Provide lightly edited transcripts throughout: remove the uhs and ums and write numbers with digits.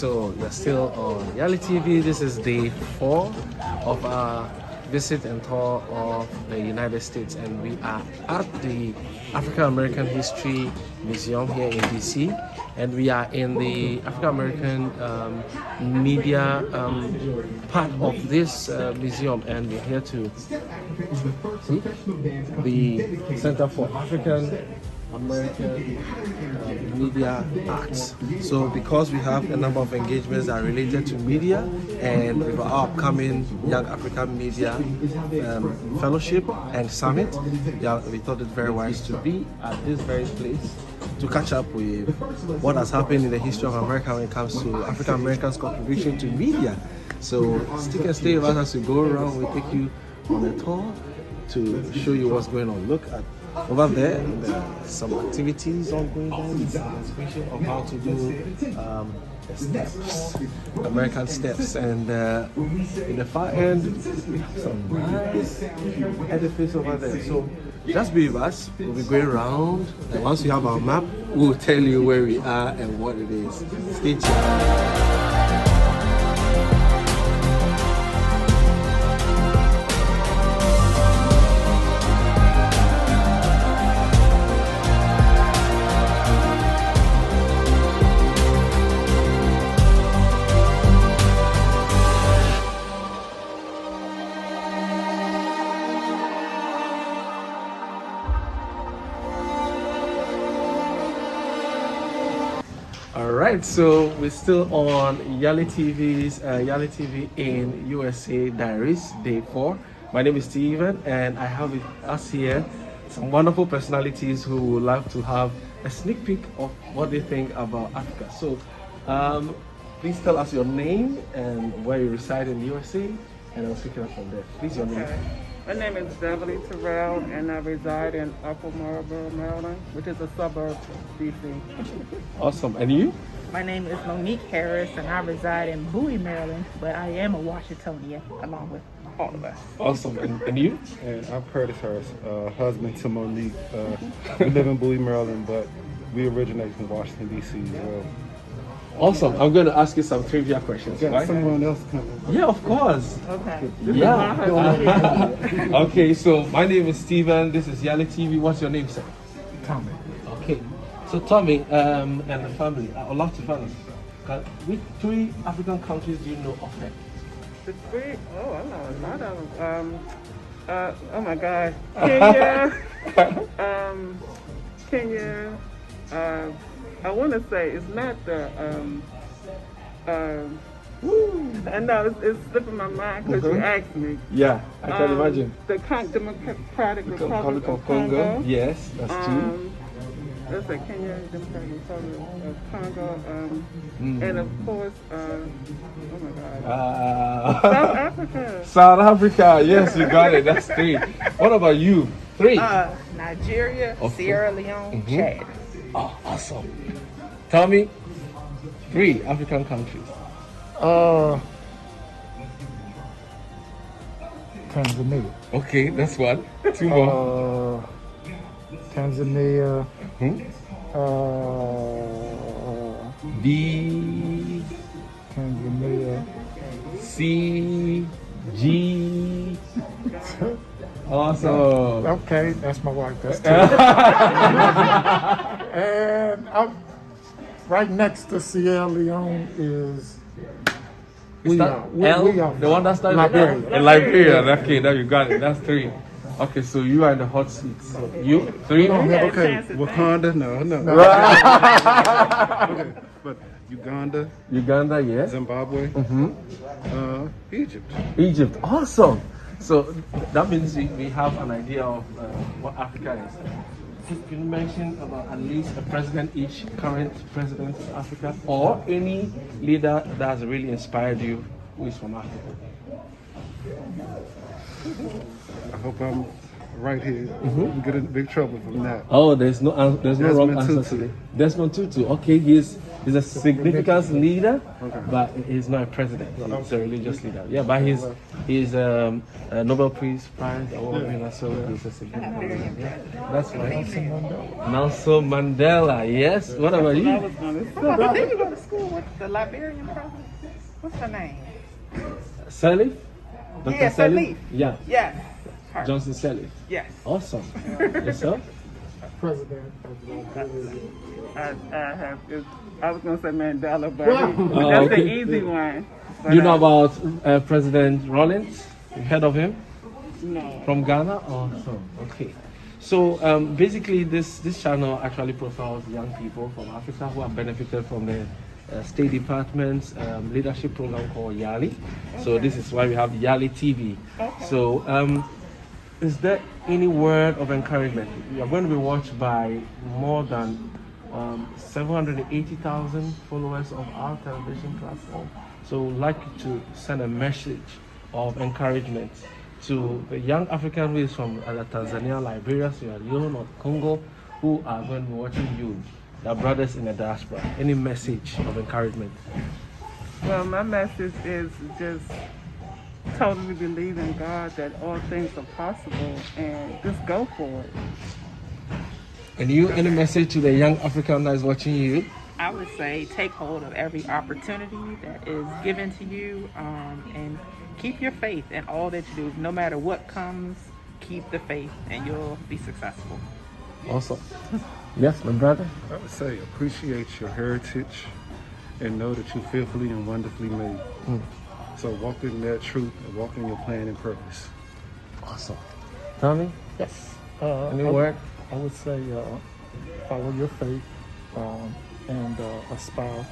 so you're still on Yalitv. This is day 4 of our visit and tour of the United States, and we are at the African American History Museum here in DC, and we are in the African American media part of this museum, and we're here to see the Center for African American Media Arts. So because we have a number of engagements that are related to media, and with our upcoming Young African Media Fellowship and Summit, yeah, we thought it very wise to be at this very place to catch up with what has happened in the history of America when it comes to African Americans' contribution to media. So stick and stay with us as we go around. We'll take you on a tour to show you what's going on. Look at over there, some activities ongoing there. It's an inspiration of how to do the steps, American steps, and in the far end, we have some nice edifice over there. So just be with us. We'll be going around, and once we have our map, we'll tell you where we are and what it is. Stay tuned. Alright, so we're still on Yalitv's Yalitv in USA Diaries, day 4. My name is Steven, and I have with us here some wonderful personalities who would love to have a sneak peek of what they think about Africa. So, please tell us your name and where you reside in the USA, and I'll pick it up from there. Please, your name. My name is Yalitv and I reside in Upper Marlboro, Maryland, which is a suburb of DC. Awesome. And you? My name is Monique Harris and I reside in Bowie, Maryland, but I am a Washingtonian along with all of us. Awesome. And you? And I'm Curtis Harris, husband to Monique. We live in Bowie, Maryland, but we originate from Washington, D.C. as well. Awesome. I'm going to ask you some trivia questions. Got Right? someone else coming. Yeah, of course. Okay. Yeah. Okay, so my name is Steven. This is Yalitv. What's your name, sir? Tommy. Okay. So Tommy and the family, I'd love to find out, which 3 African countries do you know of them? The 3? Oh, I know a lot of them. Oh my God. Kenya. I want to say it's not the. I know it's slipping my mind because you asked me. Yeah, I can imagine. The Democratic Republic of Congo. Yes, that's 2. Let's say Kenya, Democratic Republic of Congo, and of course, oh my God, South Africa. South Africa, yes, you got it. That's 3. What about you? 3. Nigeria, Sierra Leone, Chad. Oh, awesome. Tommy, 3 African countries. Tanzania. Okay, that's 1. 2 more. Tanzania. B. Tanzania. C. G. Awesome. Okay, that's my wife. That's 2. And right next to Sierra Leone is L, the one that started Liberia. In Liberia. Okay, now you got it. That's 3. Okay, so you are in the hot seat. So you 3? Okay, Wakanda, no. Okay, but Uganda, yes. Zimbabwe, Egypt. Egypt, awesome. So that means we have an idea of what Africa is. Can you mention about at least a president each, current president of Africa, or any leader that has really inspired you who is from Africa? I hope I'm right here. We get in big trouble from that. Oh, there's no wrong answer Tutu. today. Desmond Tutu. Okay, he's He's a significant leader, but he's not a president. He's a religious leader. Yeah, but he's a Nobel Peace Prize award winner, so he's a significant leader. Yeah, that's right. Nelson Mandela. Yes. What about you? I was gonna say. Did you go to school with the Liberian president? What's her name? Salif? Dr. Yeah, Salif. Yeah. Yes. Her. Johnson Salif. Yes. Awesome. Yourself? President of Liberia. I was gonna say Mandela, but Oh, that's okay. the easy one. But, You know about President Rollins? You heard of him? No. From Ghana? Awesome. Okay. So basically, this channel actually profiles young people from Africa who have benefited from the State Department's leadership program called Yali. So this is why we have Yalitv. Okay. So is there any word of encouragement? We are going to be watched by more than 780,000 followers of our television platform. So we'd like you to send a message of encouragement to the young African who is from either Tanzania, Liberia, Sierra Leone, or Congo, who are going to be watching you, their brothers in the diaspora. Any message of encouragement? Well, my message is just totally believe in God that all things are possible and just go for it. And you, any message to the young African that is watching you? I would say take hold of every opportunity that is given to you, and keep your faith in all that you do. No matter what comes, keep the faith and you'll be successful. Awesome. Yes, my brother. I would say appreciate your heritage and know that you're fearfully and wonderfully made. So walk in that truth and walk in your plan and purpose. Awesome. Tommy, Yes. any word? I would say follow your faith and aspire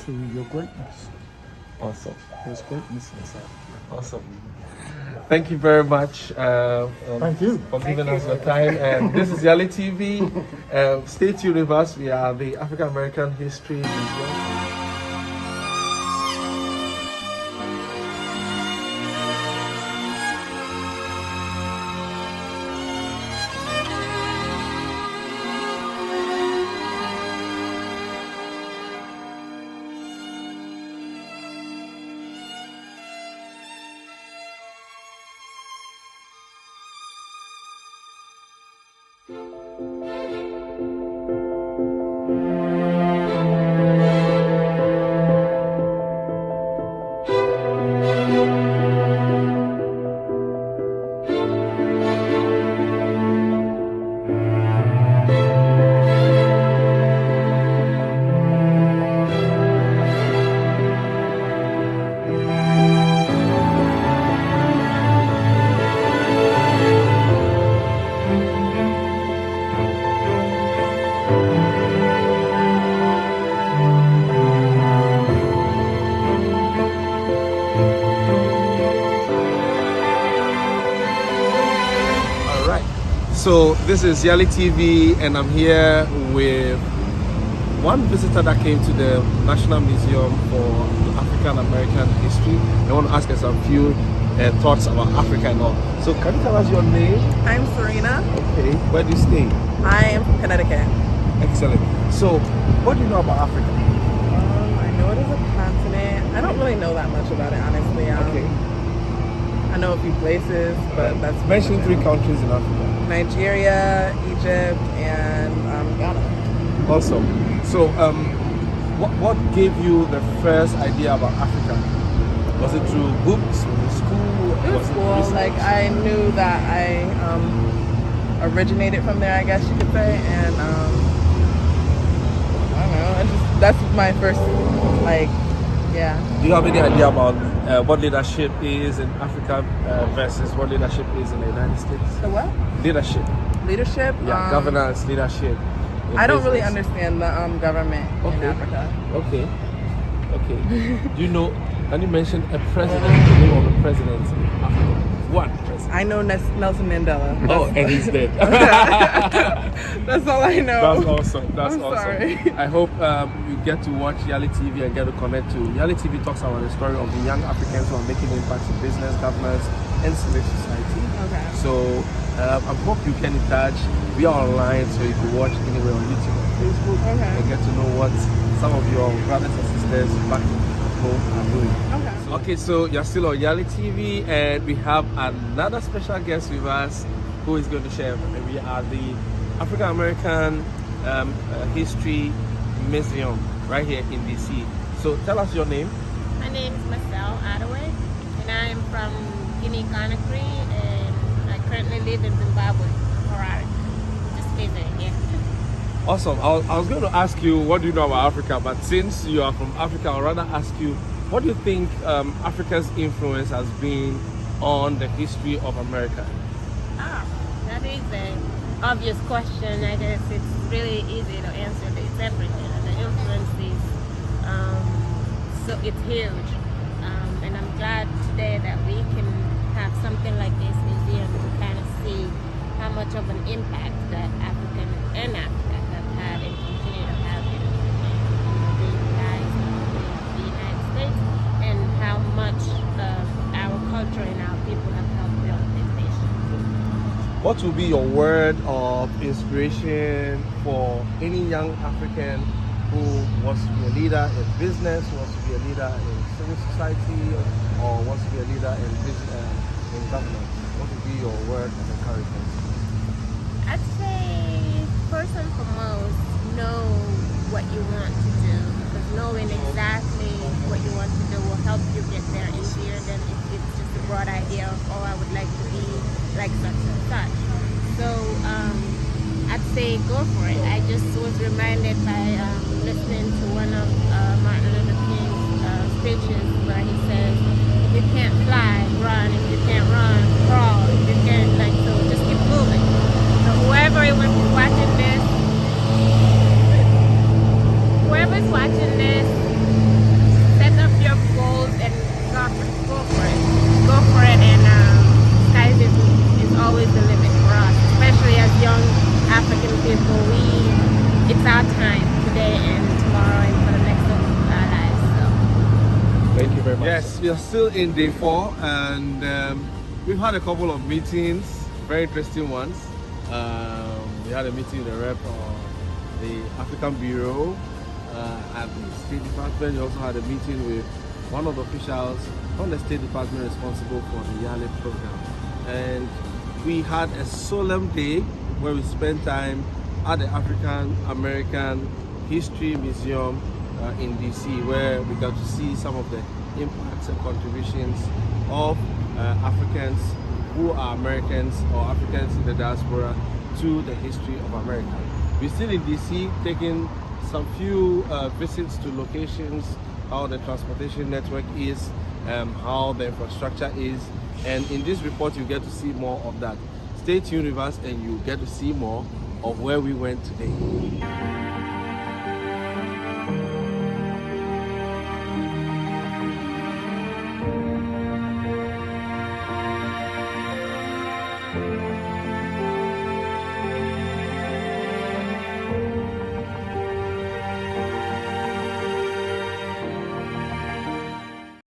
to your greatness. Awesome. There's greatness inside. Awesome. Thank you very much Thank you. for giving us your time. And this is Yalitv. Stay tuned with us. We are the African American History Museum. So this is Yalitv, and I'm here with one visitor that came to the National Museum for African American History. I want to ask us a few thoughts about Africa and all. So can you tell us your name? I'm Serena. Okay. Where do you stay? I am from Connecticut. Excellent. So what do you know about Africa? I know it is a continent. I don't really know that much about it, honestly. Okay. I know a few places, but that's Mention 3 countries in Africa. Nigeria, Egypt, and Ghana. Awesome. So what gave you the first idea about Africa? Was it through books, was it school? It was school. research? Like I knew that I originated from there, I guess you could say, and I don't know. That's my first yeah. Do you have any idea about what leadership is in Africa versus what leadership is in the United States? The what? Leadership. Leadership? Yeah, governance, leadership. in I don't really business. understand the government in Okay. Africa. Okay. Okay. Do you know, can you mention a president, the name of a president in Africa? One president. I know Nelson Mandela. Oh, and he's dead. That's all I know. That's awesome. That's I'm awesome. sorry. I hope you get to watch Yalitv and get to connect to. Yalitv talks about the story of the young Africans who are making impacts in business, governance, and civil society. Okay. So I hope you can in touch. We are online, so you can watch anywhere on YouTube or Facebook Okay. and get to know what some of your brothers and sisters back home are doing. Okay, so you're still on Yalitv, and we have another special guest with us who is going to share. We are the African American History Museum right here in DC. So tell us your name. My name is Marcel Attaway, and I am from Guinea-Conakry, and I currently live in Zimbabwe, Harare. Just visiting here. Awesome. I was going to ask you, what do you know about Africa? But since you are from Africa, I'd rather ask you, what do you think Africa's influence has been on the history of America? That is an obvious question. I guess it's really easy to answer. It's everything. The influence is so it's huge. And I'm glad today that we can have something like this museum to kind of see how much of an impact that African and Africa have had and continue to have in the lives of the United States, and how much our culture and our people have helped build this nation. What will be your word of inspiration for any young African who wants to be a leader in business, wants to be a leader in civil society, or wants to be a leader in government? What would be your word of encouragement? I'd say first and foremost, know what you want to do, because knowing exactly what you want to do will help you get there easier than if it's just a broad idea of, oh, I would like to be like such and such. So I'd say go for it. I just was reminded by listening to one of Martin Luther King's speeches where he says, if you can't fly, run. If you can't run, crawl. If you can't, so just keep moving. So whoever's watching this, set up your goals and go for it. Go for it, and sky is always the limit for us, especially as young African people. It's our time today and tomorrow and for the next of our lives. So Thank you very much. Yes, we are still in day 4, and we've had a couple of meetings, very interesting ones. We had a meeting with the rep of the African Bureau at the State Department. We also had a meeting with one of the officials from the State Department responsible for the Yalitv program. And we had a solemn day where we spent time at the African American History Museum in DC, where we got to see some of the impacts and contributions of Africans who are Americans or Africans in the diaspora to the history of America. We're still in DC, taking some few visits to locations, how the transportation network is, how the infrastructure is, and in this report you get to see more of that. Stay tuned with us and you get to see more of where we went today.